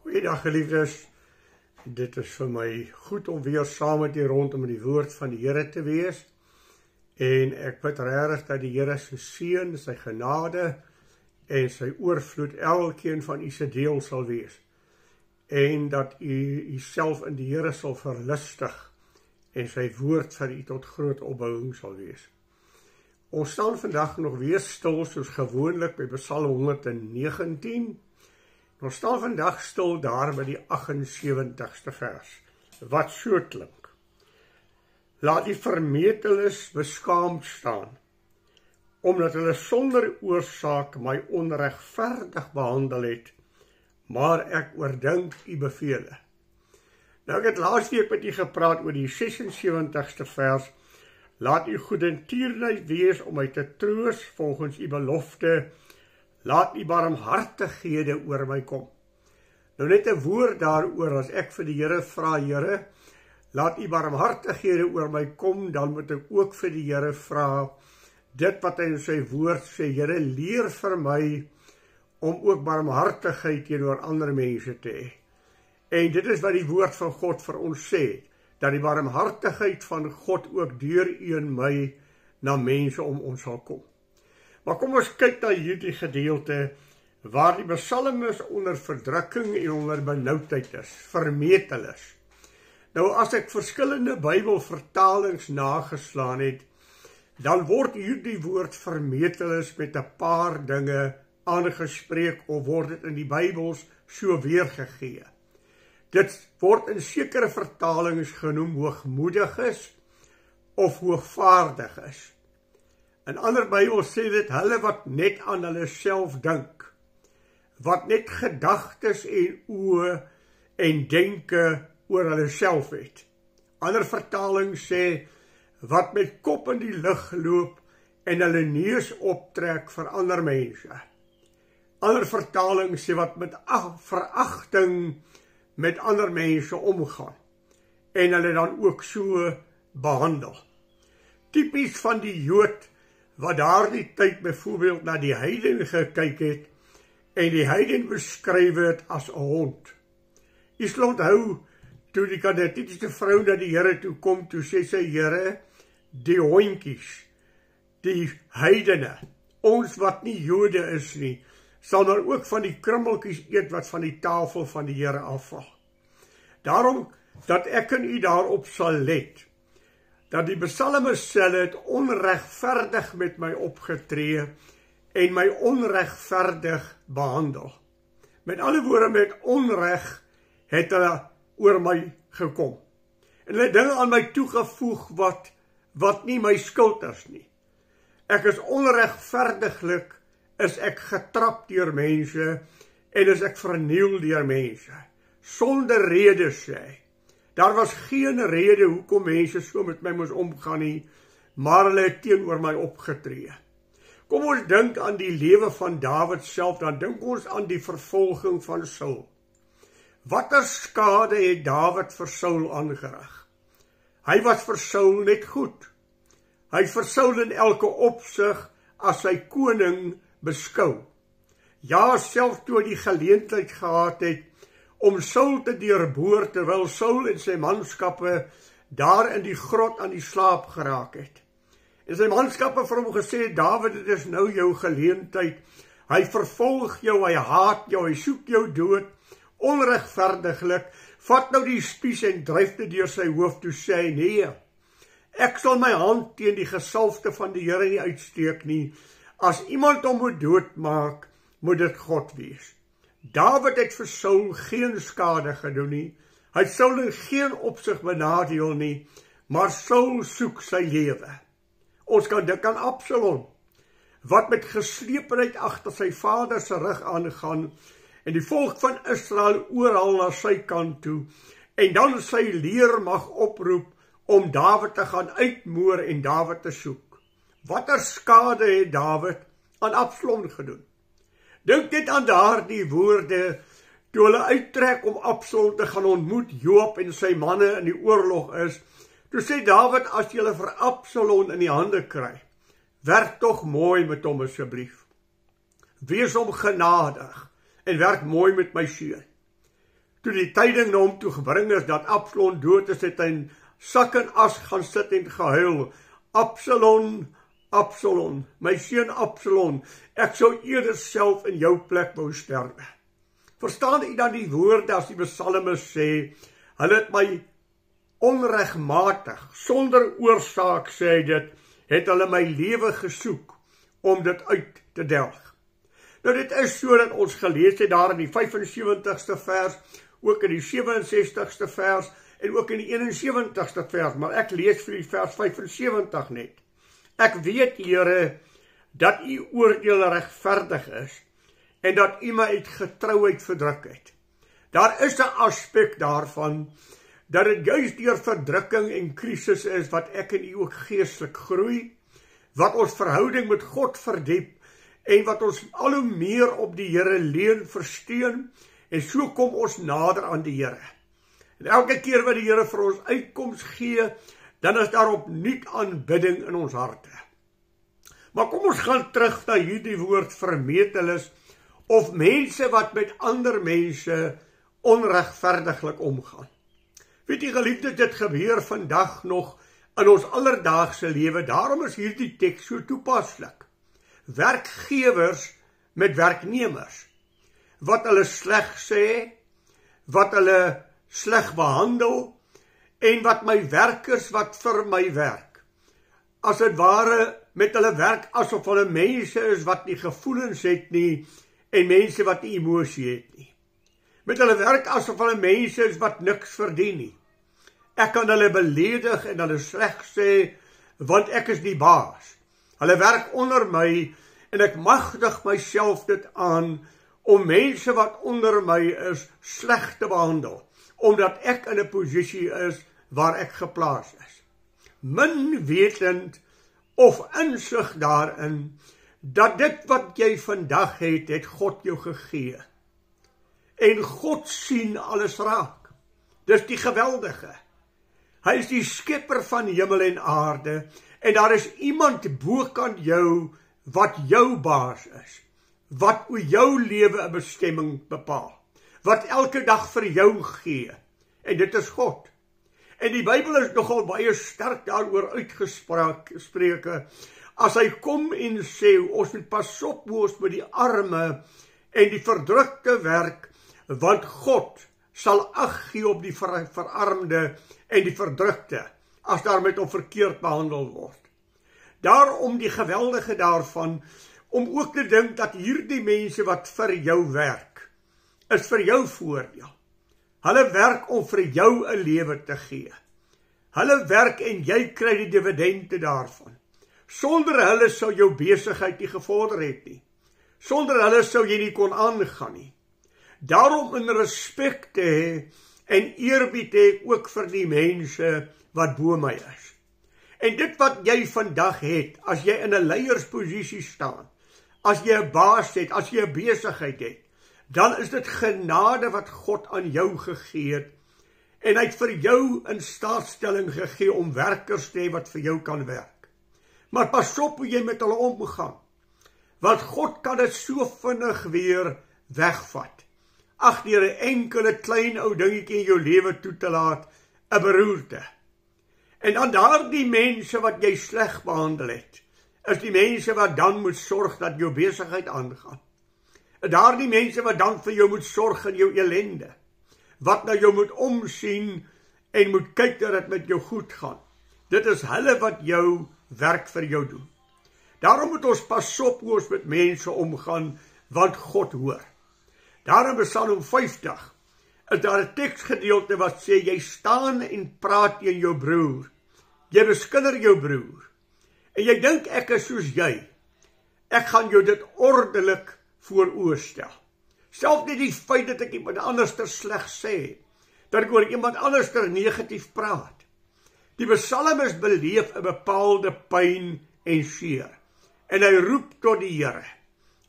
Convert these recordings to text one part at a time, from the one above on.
Goeiedag geliefdes, dit is vir my goed om weer saam met u rondom die woord van die Here te wees. En ek bid regtig dat die Here se seën, sy genade en sy oorvloed elkeen van u se deel sal wees. En dat u uself in die Here sal verlustig en sy woord vir u tot groot opbouing sal wees. Ons staan vandag nog weer stil soos gewoonlik by Psalm 119. Ons staan vandag stil daar by die 78ste vers, wat so klink. Laat die vermeteles beskaamd staan, omdat hulle sonder oorsaak my onregverdig behandel het, maar ek oordink u bevele. Nou ek het laas week met u gepraat oor die 76ste vers, laat u goedertierenheid wees om my te troos volgens u belofte, laat die barmhartighede oor my kom. Nou net 'n woord daaroor, as ek vir die Here vra, Here, laat die barmhartighede oor my kom, dan moet ek ook vir die Here vra, dit wat hy in sy woord sê, Here, leer vir my, om ook barmhartigheid teenoor ander mense te hê. En dit is wat die woord van God vir ons sê, dat die barmhartigheid van God ook deur u en my, na mense om ons sal kom. Maar kom ons kyk na hierdie gedeelte, waar die psalmis onder verdrukking en onder benoudheid is, vermetel is. Nou as ek verskillende Bybelvertalings nageslaan het, dan word hierdie woord vermetel is met 'n paar dinge aangespreek, of word dit in die Bybels so weergegee. Dit word in sekere vertalings genoem hoogmoedig is, of hoogvaardig is. In ander Bybel sê dit hulle wat net aan hulle self dink, wat net gedagtes en oë en denke oor hulle self het. Ander vertaling sê wat met kop in die lug loop en hulle neus optrek vir ander mense. Ander vertaling sê wat met veragting met ander mense omgaan en hulle dan ook so behandel. Typies van die Jood wat daardie tyd byvoorbeeld na die heiden gekyk het en die heiden beskryf het as 'n hond. Jy sal onthou, toe die Kanaanitiese vrou na die Here toe kom, toe sê sy, Here, die hondjies, die heidene, ons wat nie Jode is nie, sal maar ook van die krummeltjies eet wat van die tafel van die Here afval. Daarom dat ek en u daarop sal let, dat die psalmis sê het onregverdig met my opgetree en my onregverdig behandel. Met alle woorde, met onreg het hulle oor my gekom. En hulle dinge aan my toegevoeg wat nie my skuld is nie. Ek is onregverdiglik, is ek getrap deur mense en is ek verniel deur mense. Sonder rede sê hy. Daar was geen rede hoekom mense so met my moes omgaan nie, maar hulle het teenoor my opgetree. Kom ons dink aan die lewe van Dawid self, dan dink ons aan die vervolging van Saul. Watter skade het Dawid vir Saul aangerig? Hy was vir Saul net goed. Hy vir Saul in elke opsig as sy koning beskou. Ja, self toe die geleentheid gehad het om Saul te deurboor, terwyl Saul en sy manskappe daar in die grot aan die slaap geraak het. En sy manskappe vir hom gesê, Dawid, dit is nou jou geleentheid. Hy vervolg jou, hy haat jou, hy soek jou dood, onregverdiglik, vat nou die spies en dryf dit deur sy hoof toe, sê hy, nee, ek sal my hand teen die gesalfde van die Here nie uitsteek nie. As iemand hom moet doodmaak, moet dit God wees. Dawid het vir Saul geen skade gedoen nie, hy het Saul in geen opsig benadeel nie, maar Saul soek sy lewe. Ons kan dink aan Absalom, wat met geslepenheid agter sy vader se rug aangaan, en die volk van Israel oral na sy kant toe, en dan sy leermag oproep, om Dawid te gaan uitmoor en Dawid te soek. Watter skade het Dawid aan Absalom gedoen? Dink net aan daardie woorde, toe hulle uittrek om Absalom te gaan ontmoet, Joab en sy manne in die oorlog is, toe sê Dawid, as julle vir Absalom in die hande kry, werk tog mooi met hom asseblief. Wees hom genadig, en werk mooi met my seun. toe die tyding na hom toe gebring is, dat Absalom dood is, het hy in sak en as gaan sit en gehuil, Absalom, Absalom, my seun Absalom, ek sou eerder self in jou plek wou sterwe. Verstaan u dan die woorde as die psalmis sê, hulle het my onregmatig, sonder oorsaak sê hy dit, het hulle my lewe gesoek om dit uit te delg. Nou dit is so dat ons gelees het daar in die 75ste vers, ook in die 67ste vers, en ook in die 71ste vers, maar ek lees vir die vers 75 net. Ek weet, Here, dat u oordeel regverdig is, en dat u my uit getrouheid verdruk het. Daar is 'n aspek daarvan, dat dit juist deur verdrukking en krisis is, wat ek en u ook geestelik groei, wat ons verhouding met God verdiep, en wat ons al hoe meer op die Here leun versteun, en so kom ons nader aan die Here. En elke keer wat die Here vir ons uitkoms gee, dan is daar opnuut aanbidding in ons harte. Maar kom ons gaan terug na hierdie woord vermetel is, of mense wat met ander mense onregverdiglik omgaan. Weet jy geliefdes, dit gebeur vandag nog in ons alledaagse lewe, daarom is hierdie teks so toepaslik. Werkgewers met werknemers, wat hulle sleg sê, wat hulle sleg behandel, en wat my werkers wat vir my werk, as dit ware met hulle werk asof hulle mense is wat nie gevoelens het nie, en mense wat nie emosie het nie. Met hulle werk asof hulle mense is wat niks verdien nie. Ek kan hulle beledig en hulle sleg sê, want ek is die baas. Hulle werk onder my, en ek magtig myself dit aan, om mense wat onder my is, sleg te behandel, omdat ek in 'n posisie is, waar ek geplaas is. Min wetend, of insig daarin, dat dit wat jy vandag het, het God jou gegee. En God sien alles raak. Dis die geweldige. Hy is die skepper van hemel en aarde, en daar is iemand bokant jou, wat jou baas is, wat oor jou lewe 'n bestemming bepaal, wat elke dag vir jou gee, en dit is God. En die Bybel is nogal baie sterk daaroor uitgespreke, as hy kom en sê, ons moet pas op hoe ons met die arme en die verdrukte werk, want God sal ag gee op die verarmde en die verdrukte, as daar met hom verkeerd behandel word. Daarom die geweldige daarvan, om ook te dink dat hierdie mense wat vir jou werk, is vir jou voordeel. Hulle werk om vir jou 'n lewe te gee. Hulle werk en jy kry die dividende daarvan. Sonder hulle sou jou besigheid nie gevorder het nie. Sonder hulle sou jy nie kon aangaan nie. Daarom in respek te hê en eerbied te hê ook vir die mense wat bo my is. En dit wat jy vandag het, as jy in 'n leiersposisie staan, as jy 'n baas het, as jy 'n besigheid het, dan is dit genade wat God aan jou gegee het, en hy het vir jou in staatstelling gegee om werkers te hê wat vir jou kan werk. Maar pas op hoe jy met hulle omgaan, want God kan dit so vinnig weer wegvat. Ag, deur 'n enkele klein ou dingetjie in jou lewe toe te laat, 'n beroerte. En dan daardie mense wat jy sleg behandel het, is die mense wat dan moet sorg dat jou besigheid aangaan. Daardie mense wat dan vir jou moet sorg in jou ellende, wat na jou moet omsien en moet kyk dat dit met jou goed gaan. Dit is hulle wat jou werk vir jou doen. Daarom moet ons pas op hoe ons met mense omgaan, want God hoor. Daarom in Psalm 50 is daar 'n teksgedeelte wat sê, jy staan en praat teen jou broer, jy beskinder jou broer, en jy dink ek is soos jy, ek gaan jou dit ordelik vooroorstel. Selfs nie die feit dat ek iemand anders ter sleg sê, dat ek oor iemand anders ter negatief praat. Die psalmis beleef 'n bepaalde pyn en seer, en hy roep tot die Here.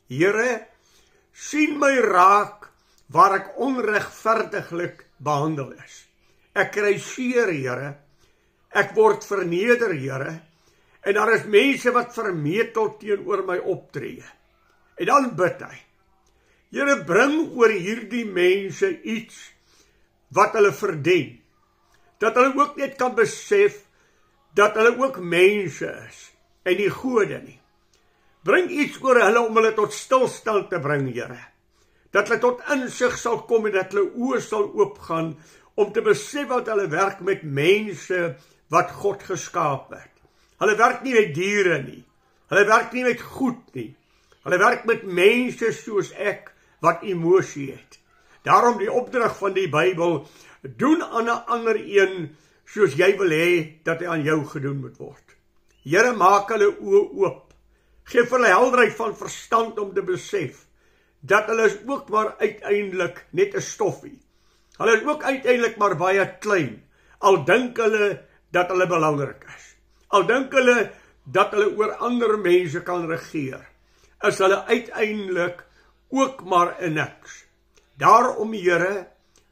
Here, sien my raak waar ek onregverdiglik behandel is. Ek kry seer, Here, ek word verneder, Here, en daar is mense wat vermetel teenoor my optree. En dan bid hy, Here, bring oor hierdie mense iets wat hulle verdien. Dat hulle ook net kan besef dat hulle ook mense is en nie gode nie. Bring iets oor hulle om hulle tot stilstand te bring, Here. Dat hulle tot insig sal kom en dat hulle oë sal oopgaan om te besef dat hulle werk met mense wat God geskaap het. Hulle werk nie met diere nie. Hulle werk nie met goed nie. Hulle werk met mense soos ek wat emosie het. Daarom die opdrag van die Bybel, doen aan 'n ander een soos jy wil hê dat hy aan jou gedoen moet word. Here, maak hulle oë oop. Geef hulle helderheid van verstand om te besef dat hulle is ook maar uiteindelik net 'n stoffie. Hulle is ook uiteindelik maar baie klein, al dink hulle dat hulle belangrik is. Al dink hulle dat hulle oor ander mense kan regeer, is hulle uiteindelik ook maar 'n niks. Daarom, Here,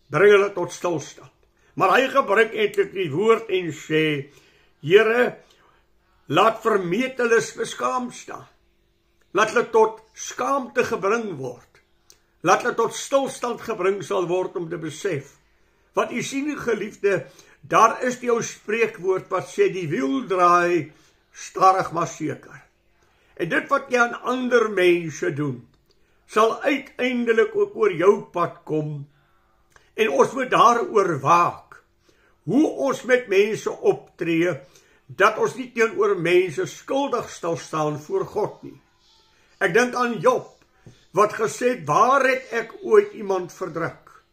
bring hulle tot stilstand. Maar hy gebruik eintlik die woord en sê, Here, laat vermeteles beskaam staan. Laat hulle tot skaamte gebring word. Laat hulle tot stilstand gebring sal word om te besef. Want u sien, geliefde, daar is die ou spreekwoord wat sê, die wiel draai stadig maar seker. En dit wat jy aan ander mense doen, sal uiteindelik ook oor jou pad kom. En ons moet daaroor waak. Hoe ons met mense optree, dat ons nie teenoor mense skuldig sal staan voor God nie. Ek dink aan Job, wat gesê het, waar het ek ooit iemand verdruk?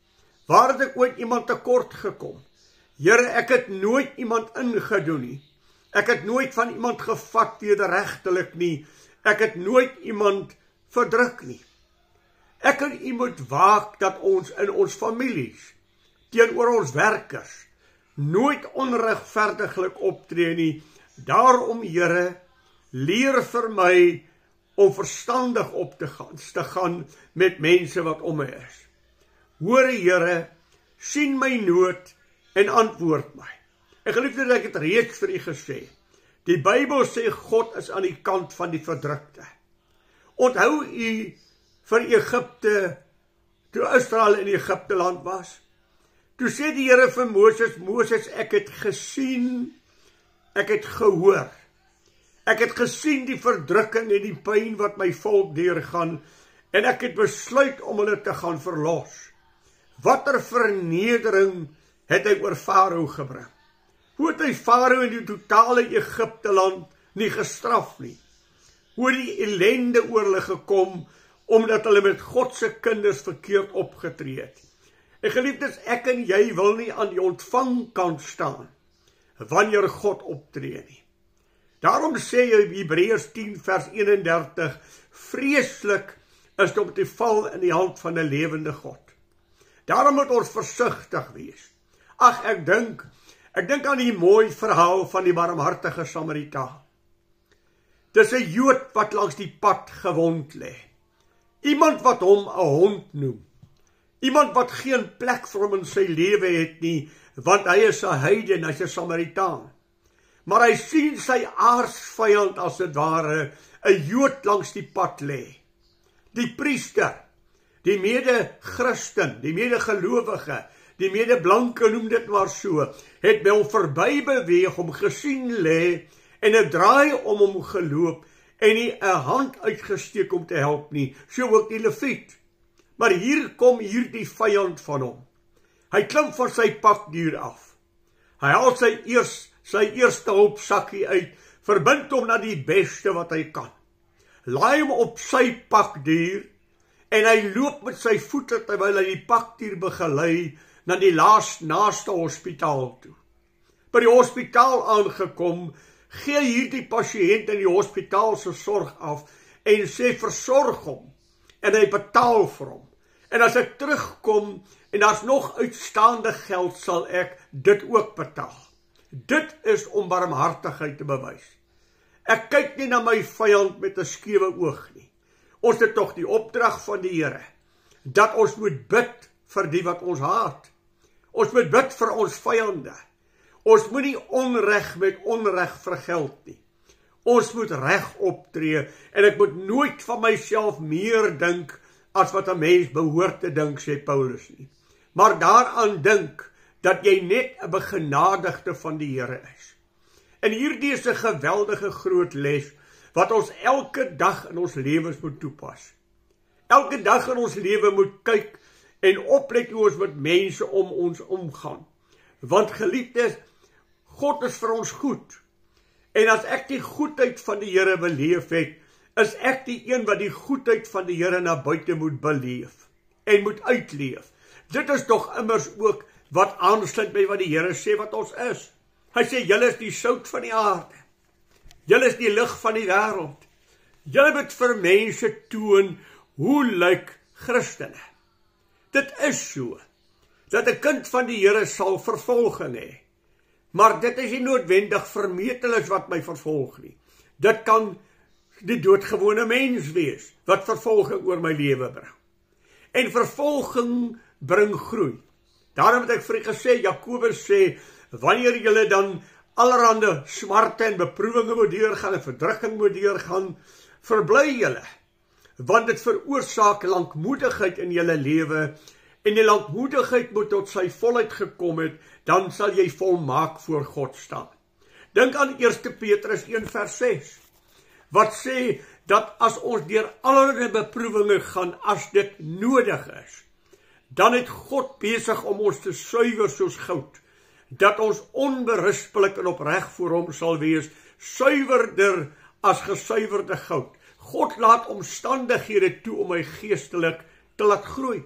Waar het ek ooit iemand tekort gekom? Here, ek het nooit iemand ingedoen nie. Ek het nooit van iemand gevat wederregtelik nie. Ek het nooit iemand verdruk nie. Ek en u moet waak dat ons in ons families, teenoor ons werkers, nooit onregverdiglik optree nie. Daarom, Here, leer vir my om verstandig op te gaan met mense wat om my is. Hoor, Here, sien my nood en antwoord my. Ek geliefde, ek het reeds vir u gesê, die Bybel sê God is aan die kant van die verdrukte. Onthou u vir Egipte, toe Israel in Egipte land was? Toe sê die Here vir Moses, Moses, ek het gesien, ek het gehoor. Ek het gesien die verdrukking en die pyn wat my volk deurgaan, en ek het besluit om hulle te gaan verlos. Watter vernedering het hy oor Farao gebring? Hoe het hy Farao in die totale Egipte land nie gestraf nie? Hoe het die ellende oor hulle gekom, omdat hulle met God se kinders verkeerd opgetree het? En geliefdes, ek en jy wil nie aan die ontvangkant staan, wanneer God optree nie. Daarom sê Hebreërs 10 vers 31, vreeslik is dit om te val in die hand van 'n lewende God. Daarom moet ons versigtig wees. Ag, ek dink aan die mooi verhaal van die barmhartige Samaritaan. Dis 'n Jood wat langs die pad gewond lê. Iemand wat hom 'n hond noem. Iemand wat geen plek vir hom in sy lewe het nie, want hy is 'n heiden, hy's 'n Samaritaan. Maar hy sien sy aardsvyand as dit ware, 'n Jood langs die pad lê. Die priester, die mede-Christen, die mede-gelowige, die mede-blanke, noem dit maar so, het by hom verby beweeg, hom gesien lê, en 'n draai om hom geloop, en nie 'n hand uitgesteek om te help nie, so ook die Lewiet. Maar hier kom die vyand van hom. Hy klim van sy pakdier af. Hy haal sy eerste hulpsakkie uit, verbind hom na die beste wat hy kan. Laai hom op sy pakdier, en hy loop met sy voete terwyl hy die pakdier begelei na die naaste hospitaal toe. By die hospitaal aangekom, gee hierdie pasiënt in die hospitaal se sorg af en sê versorg hom, en hy betaal vir hom. En as ek terugkom en daar's nog uitstaande geld, sal ek dit ook betaal. Dit is om barmhartigheid te bewys. Ek kyk nie na my vyand met 'n skewe oog nie. Ons het tog die opdrag van die Here, dat ons moet bid vir die wat ons haat. Ons moet bid vir ons vyande. Ons moet nie onreg met onreg vergeld nie. Ons moet reg optree, en ek moet nooit van myself meer dink as wat 'n mens behoort te dink, sê Paulus nie. maar daaraan dink dat jy net 'n begenadigde van die Here is. En hierdie is 'n geweldige groot les wat ons elke dag in ons lewens moet toepas. Elke dag in ons lewe moet kyk en oplet hoe ons met mense om ons omgaan. Want geliefdes, God is vir ons goed. En as ek die goedheid van die Here beleef het, is ek die een wat die goedheid van die Here na buite moet beleef en moet uitleef. Dit is tog immers ook wat aansluit by wat die Here sê wat ons is. Hy sê, julle is die sout van die aarde. Julle is die lig van die wêreld. Julle moet vir mense toon hoe lyk Christene. Dit is so, dat 'n kind van die Here sal vervolging hê. Maar dit is nie noodwendig vermetelis wat my vervolg nie. Dit kan die doodgewone mens wees, wat vervolging oor my lewe bring. En vervolging bring groei. Daarom het ek vir u gesê, Jakobus sê, wanneer julle dan allerhande smarte en beproewinge moet deurgaan en verdrukking moet deurgaan, verbly julle, want dit veroorsaak lankmoedigheid in julle lewe, en die lankmoedigheid moet tot sy volheid gekom het, dan sal jy volmaak voor God staan. Dink aan 1 Petrus 1 vers 6, wat sê dat as ons deur allerlei beproewinge gaan, as dit nodig is, dan het God besig om ons te suiwer soos goud, dat ons onberispelik en opreg voor hom sal wees, suiwerder as gesuiwerde goud. God laat omstandighede toe om my geestelik te laat groei.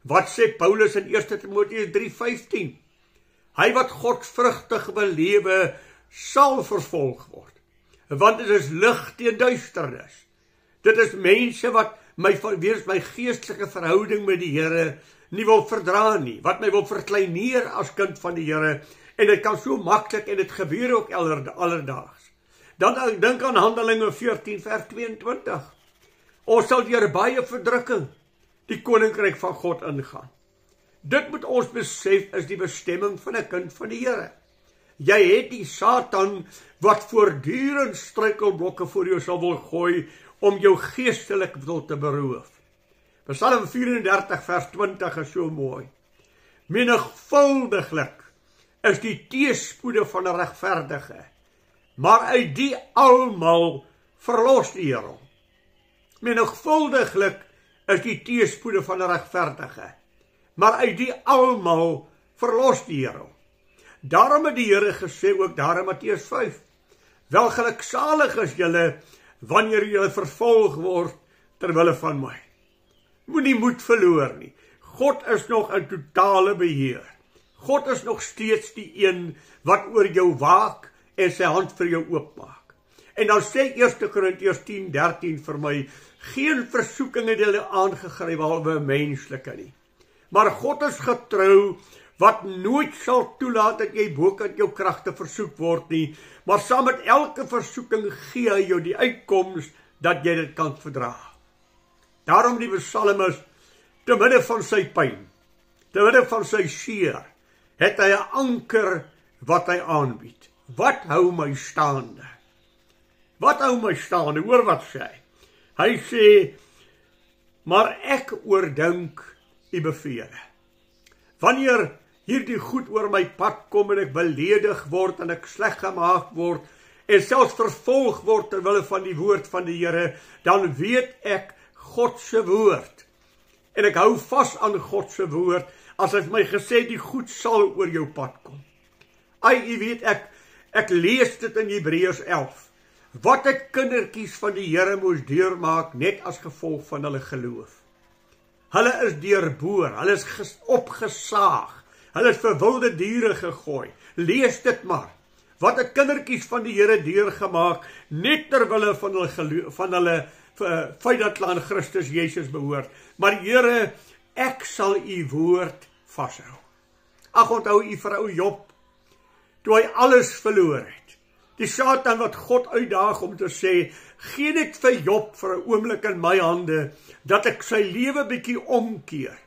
Wat sê Paulus in 1 Timoteus 3:15? Hy wat godvrugtig wil lewe, sal vervolg word. Want dit is lig teen duisternis. Dit is mense wat weens my geestelike verhouding met die Here nie wil verdra nie, wat my wil verkleineer as kind van die Here, en dit kan so maklik, en dit gebeur ook alledaags. Dan dink aan Handelinge 14 vers 22. Ons sal deur baie verdrukking die koninkryk van God ingaan. Dit moet ons besef is die bestemming van 'n kind van die Here. Jy het die Satan wat voortdurend struikelblokke voor jou sal wil gooi om jou geestelik wil te beroof. Psalm 34 vers 20 is so mooi. Menigvuldiglik is die teëspoede van 'n regverdige, maar uit die almal verlos die Here. Menigvuldiglik is die teëspoede van 'n regverdige, maar uit die almal verlos die Here. Daarom het die Here gesê ook daar in Matteus 5, welgeluksalig is julle wanneer julle vervolg word ter wille van my. Moenie moed verloor nie. God is nog in totale beheer. God is nog steeds die een wat oor jou waak en sy hand vir jou oopmaak. En dan sê 1 Korintiërs 10:13 vir my, geen versoeking het julle aangegryp behalwe menslike nie. Maar God is getrou, wat nooit sal toelaat dat jy bokant jou kragte versoek word nie, maar saam met elke versoeking gee hy jou die uitkoms dat jy dit kan verdra. Daarom die psalmis, te midde van sy pyn, te midde van sy seer, het hy 'n anker wat hy aanbied. Wat hou my staande? Wat hou my staande? Hoor wat sê hy. Hy sê, maar ek oordink u bevele. Wanneer hierdie goed oor my pad kom en ek beledig word en ek sleg gemaak word en selfs vervolg word ter wille van die woord van die Here, dan weet ek God se woord. En ek hou vas aan God se woord as hy my gesê die goed sal oor jou pad kom. Jy weet ek lees dit in Hebreërs 11. Wat het kindertjies van die Here moes deurmaak net as gevolg van hulle geloof. Hulle is deurboor, hulle is opgesaag, hulle is vir wilde diere gegooi. Lees dit maar. Wat het kindertjies van die Here deurgemaak net ter wille van hulle feit dat hulle aan Christus Jesus behoort. Maar Here, ek sal u woord vashou. Ag, onthou u vir ou Job, toe hy alles verloor het. Die Satan wat God uitdaag om te sê, gee net vir Job vir 'n oomblik in my hande, dat ek sy lewe bietjie omkeer.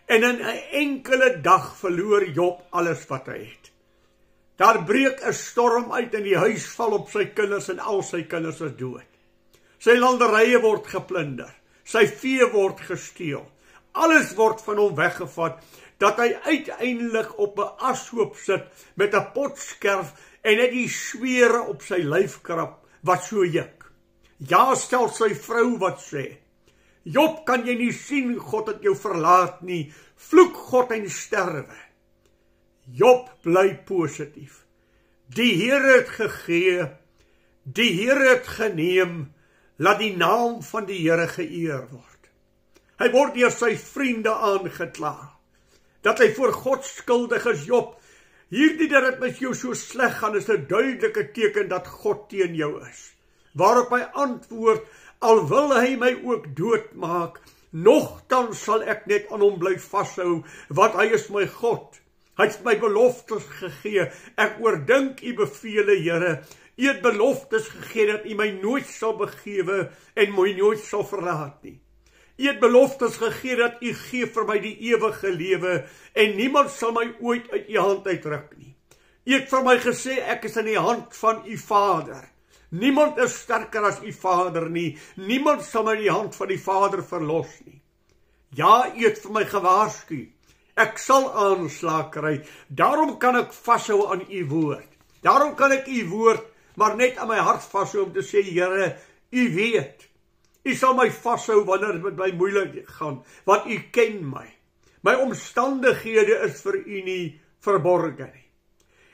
En in 'n enkele dag verloor Job alles wat hy het. Daar breek 'n storm uit en die huis val op sy kinders en al sy kinders is dood. Sy landerye word geplunder, sy vee word gesteel. Alles word van hom weggevat. dat hy uiteindelik op 'n ashoop sit met 'n potskerf en net die swere op sy lyf krap wat so juk. Ja, stel sy vrou wat sê, Job, kan jy nie sien God het jou verlaat nie, vloek God en sterwe. Job bly positief. Die Here het gegee, die Here het geneem, laat die naam van die Here geëer word. Hy word deur sy vriende aangekla, dat hy voor God skuldig is. Job, hierdie dat dit met jou so sleg gaan, is 'n duidelike teken dat God teen jou is. Waarop hy antwoord, al wil hy my ook doodmaak, nogtans sal ek net aan hom bly vashou, want hy is my God. Hy het my beloftes gegee, ek oordink u bevele, Here. U het beloftes gegee dat u my nooit sal begewe en my nooit sal verlaat nie. U het beloftes gegee dat u gee vir my die ewige lewe en niemand sal my ooit uit u hand uitruk nie. U het vir my gesê ek is in die hand van u Vader. Niemand is sterker as u Vader nie. Niemand sal my in die hand van die Vader verlos nie. Ja, u het vir my gewaarsku. Ek sal aanslag kry. Daarom kan ek vashou aan u woord. Daarom kan ek u woord maar net aan my hart vashou om te sê, Here, u weet. U sal my vashou wanneer dit met my moeilik gaan, want u ken my. My omstandighede is vir u nie verborge nie.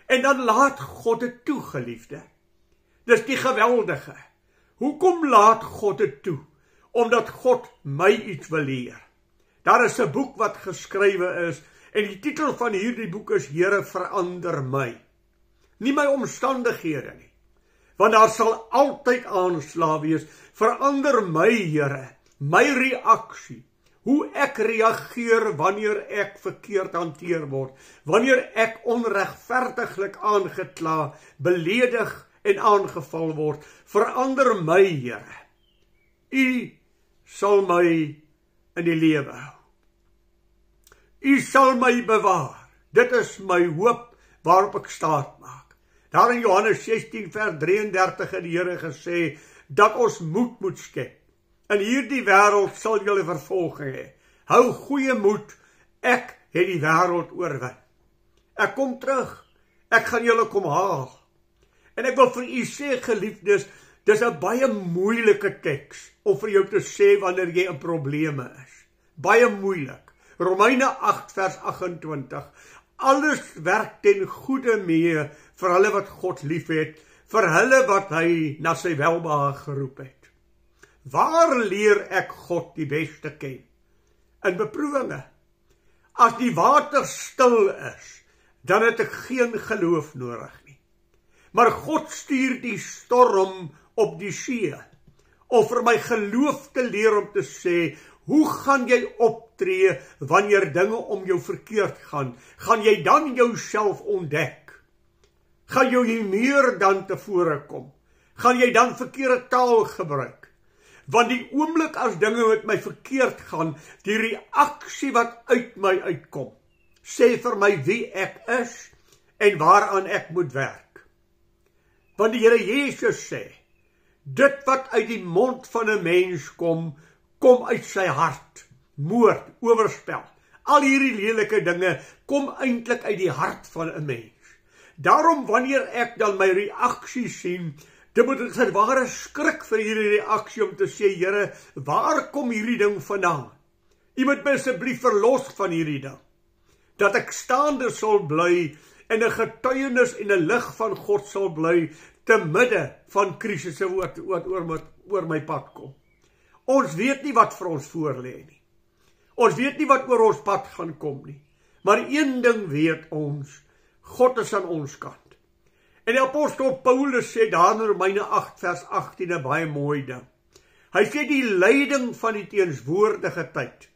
En dan laat God dit toe, geliefde. Dis die geweldige. Hoekom laat God dit toe? Omdat God my iets wil leer. Daar is 'n boek wat geskrywe is, en die titel van hierdie boek is Here, verander my. Nie my omstandighede nie. Want daar sal altyd aanslag wees. Verander my, Here, my reaksie. Hoe ek reageer wanneer ek verkeerd hanteer word. Wanneer ek onregverdiglik aangekla, beledig en aangeval word. Verander my, Here. U sal my in die lewe hou. U sal my bewaar. Dit is my hoop waarop ek staat maak. Daar in Johannes 16 vers 33 het die Here gesê dat ons moed moet skep. In hierdie wêreld sal julle vervolging hê. Hou goeie moed, ek het die wêreld oorwin. Ek kom terug, ek gaan julle kom haal. En ek wil vir u sê, geliefdes, dis 'n baie moeilike teks om vir jou te sê wanneer jy in probleme is. Baie moeilik. Romeine 8 vers 28. Alles werk ten goeie mee vir hulle wat God liefhet, vir hulle wat hy na sy welbehaag geroep het. Waar leer ek God die beste ken? In beproewinge. As die water stil is, dan het ek geen geloof nodig nie. Maar God stuur die storm op die see, om vir my geloof te leer om te sê, hoe gaan jy optree wanneer dinge om jou verkeerd gaan? Gaan jy dan jouself ontdek? Gaan jou nie meer dan tevore kom? Gaan jy dan verkeerde taal gebruik? Want die oomblik as dinge met my verkeerd gaan, die reaksie wat uit my uitkom, sê vir my wie ek is en waaraan ek moet werk. Want die Here Jesus sê, dit wat uit die mond van 'n mens kom uit sy hart. Moord, oorspel, al hierdie lelike dinge kom eintlik uit die hart van 'n mens. Daarom wanneer ek dan my reaksie sien, dan moet ek sy ware skrik vir hierdie reaksie om te sê, Here, waar kom hierdie ding vandaan? U moet my asseblief verlos van hierdie ding. Dat ek staande sal bly en 'n getuienis en 'n lig van God sal bly te midde van krisisse wat oor my pad kom. Ons weet nie wat vir ons voorlê nie. Ons weet nie wat oor ons pad gaan kom nie. Maar een ding weet ons, God is aan ons kant. En die apostel Paulus sê daar in Romeine 8 vers 18 'n baie mooi ding. Hy sê die lyding van die teenswoordige tyd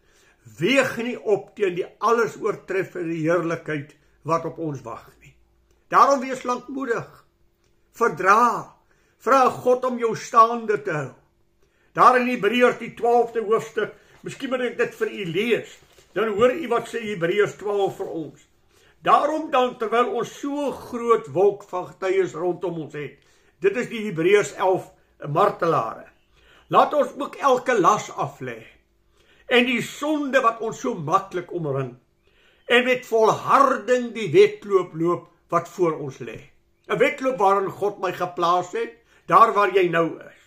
weeg nie op teen die alles oortreffende heerlikheid wat op ons wag nie. Daarom wees lankmoedig. Verdra, vra God om jou staande te hou. Daar in Hebreërs die 12de hoofstuk, miskien moet ek dit vir u lees, dan hoor u wat sê Hebreërs 12 vir ons. Daarom dan, terwyl ons so groot wolk van getuies rondom ons het, dit is die Hebreërs 11 martelare, laat ons ook elke las aflê, en die sonde wat ons so maklik omring, en met volharding die wedloop loop wat voor ons lê. 'n Wedloop waarin God my geplaas het, daar waar jy nou is.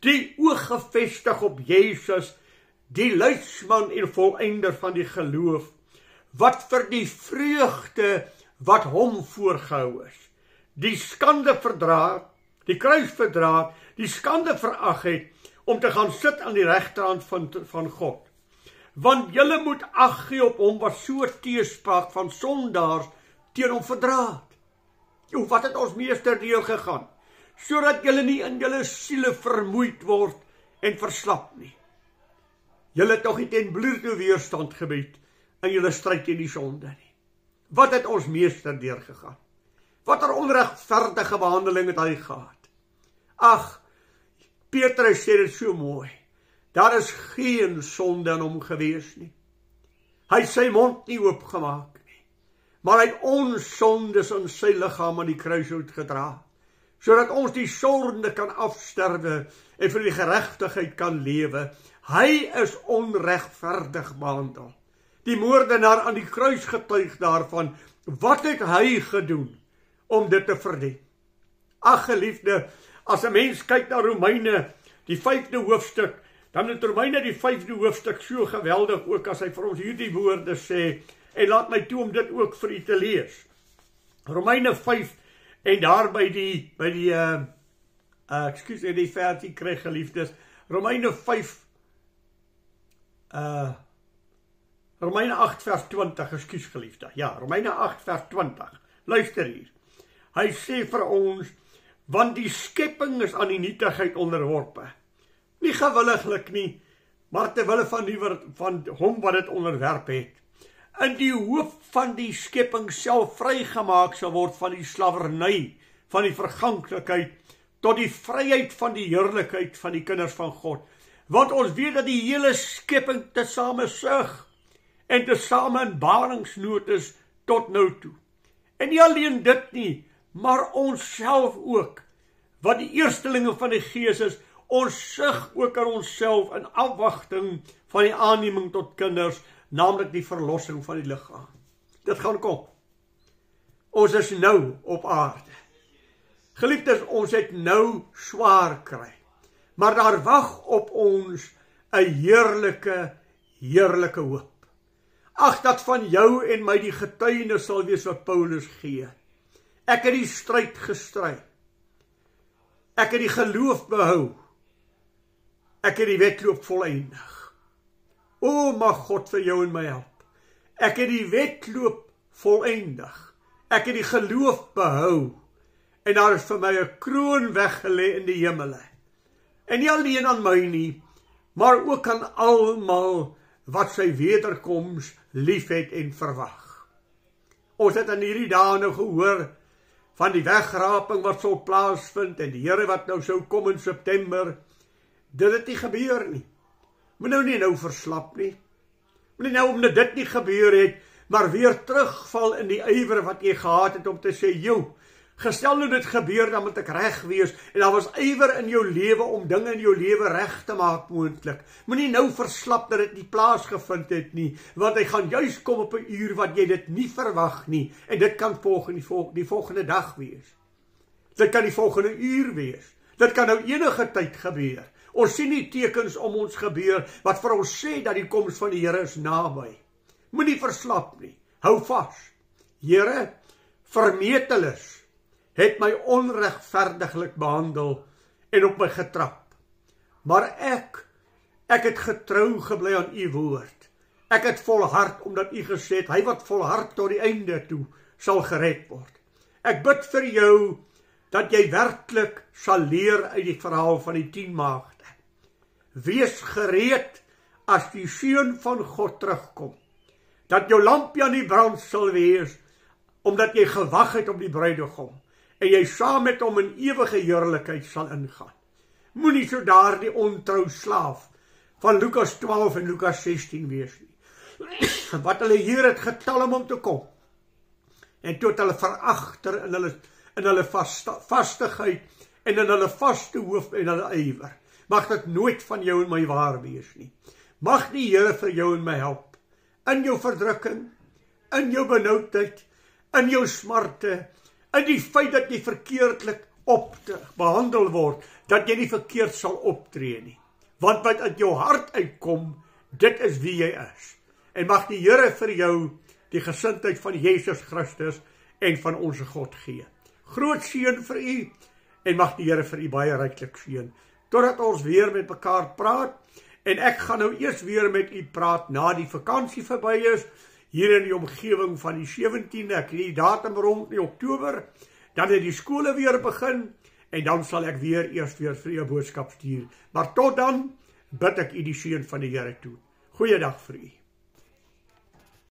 Die oog gefestig op Jesus, die leidsman en volëinder van die geloof, wat vir die vreugde wat hom voorgehou is, die skande verdra, die kruis verdra, die skande verag het, om te gaan sit aan die regterhand van God. Want julle moet ag gee op hom wat so teespraak van sondaars teen hom verdra het. Wat het ons meester deur gegaan, sodat julle nie in julle siele vermoeid word en verslap nie. Julle het nog nie teen bloed toe weerstand gebied in julle stryd teen die sonde nie. Wat het ons meester deur gegaan? Watter onregverdige behandeling het hy gehad? Ag, Petrus sê dit so mooi. Daar is geen sonde in hom gewees nie. Hy het sy mond nie oopgemaak nie, maar hy het ons sondes in sy liggaam aan die kruis uitgedra, sodat ons die sonde kan afsterwe en vir die geregtigheid kan lewe. Hy is onregverdig behandel. Die moordenaar aan die kruis getuig daarvan. Wat het hy gedoen om dit te verdien? Ag geliefde, as 'n mens kyk na Romeine, die 5de hoofstuk, dan het Romeine die 5de hoofstuk so geweldig ook as hy vir ons hierdie woorde sê, en laat my toe om dit ook vir u te lees. Romeine 5, en daar by die versie kry geliefdes, Romeine 5, Romeine 8 vers 20, ekskuus geliefde, ja, Romeine 8 vers 20, luister hier, hy sê vir ons, want die skepping is aan die nietigheid onderworpe, nie gewilliglik nie, maar terwille van hom wat dit onderwerp het, in die hoop van die skepping self vrygemaak sal word van die slawerny, van die verganklikheid, tot die vryheid van die heerlikheid van die kinders van God. Want ons weet dat die hele skepping tesame sug en tesame in baringsnood is tot nou toe. En nie alleen dit nie, maar ons self ook, wat die eerstelinge van die Gees is, ons sug ook aan onsself in afwagting van die aanneming tot kinders, naamlik die verlossing van die liggaam. Dit gaan kom. Ons is nou op aarde. Geliefdes, ons het nou swaar kry, maar daar wag op ons 'n heerlike hoop. Ag, dat van jou en my die getuienis sal wees wat Paulus gee. Ek het die stryd gestry. Ek het die geloof behou. Ek het die wedloop volëindig. O, mag God vir jou en my help. Ek het die wedloop volëindig. Ek het die geloof behou. En daar is vir my 'n kroon weggelê in die hemele. En nie alleen aan my nie, maar ook aan almal wat sy wederkoms liefhet en verwag. Ons het in hierdie dae nou gehoor van die wegraping wat sou plaasvind en die Here wat nou sou kom in September. Dit het nie gebeur nie. Moet nou verslap nie. Moet nou omdat dit nie gebeur het, maar weer terugval in die ywer wat jy gehad het om te sê, "Joe, gestel nou dit gebeur, dan moet ek reg wees." En daar was ywer in jou lewe om dinge in jou lewe reg te maak moontlik. Moenie nou verslap dat dit nie plaasgevind het nie, want hy gaan juis kom op 'n uur wat jy dit nie verwag nie. En dit kan die volgende dag wees. Dit kan die volgende uur wees. Dit kan nou enige tyd gebeur. Ons sien nie tekens om ons gebeur wat vir ons sê dat die koms van die Here is naby. Moenie verslap nie. Hou vas. Here, vermeteles het my onregverdiglik behandel en op my getrap. Maar ek het getrou gebly aan u woord. Ek het volhard omdat u gesê het, hy wat volhard tot die einde toe sal gered word. Ek bid vir jou dat jy werklik sal leer uit die verhaal van die 10 maagde. Wees gereed as die Seun van God terugkom. Dat jou lampie aan die brand sal wees, omdat jy gewag het op die bruidegom, en jy saam met hom in ewige heerlikheid sal ingaan. Moenie so daardie ontrou slaaf van Lukas 12 en Lukas 16 wees nie. Wat hulle hier het getal om te kom, en tot hulle veragter in hulle vastigheid, en in hulle vaste hoof en hulle ywer. Mag dit nooit van jou en my waar wees nie. Mag die Here vir jou en my help, in jou verdrukking, in jou benoudheid, in jou smarte, in die feit dat jy verkeerdlik behandel word, dat jy nie verkeerd sal optree nie. Want wat uit jou hart uitkom, dit is wie jy is. En mag die Here vir jou die gesindheid van Jesus Christus en van onze God gee. Groot seën vir u, en mag die Here vir u baie ryklik seën, totdat ons weer met mekaar praat, en ek gaan nou eers weer met u praat, na die vakansie verby is, hier in die omgewing van die 17e, ek het die datum rond in Oktober, dan het die skole weer begin, en dan sal ek eers weer vir u 'n boodskap stuur. Maar tot dan, bid ek u die seën van die Here toe. Goeiedag vir u.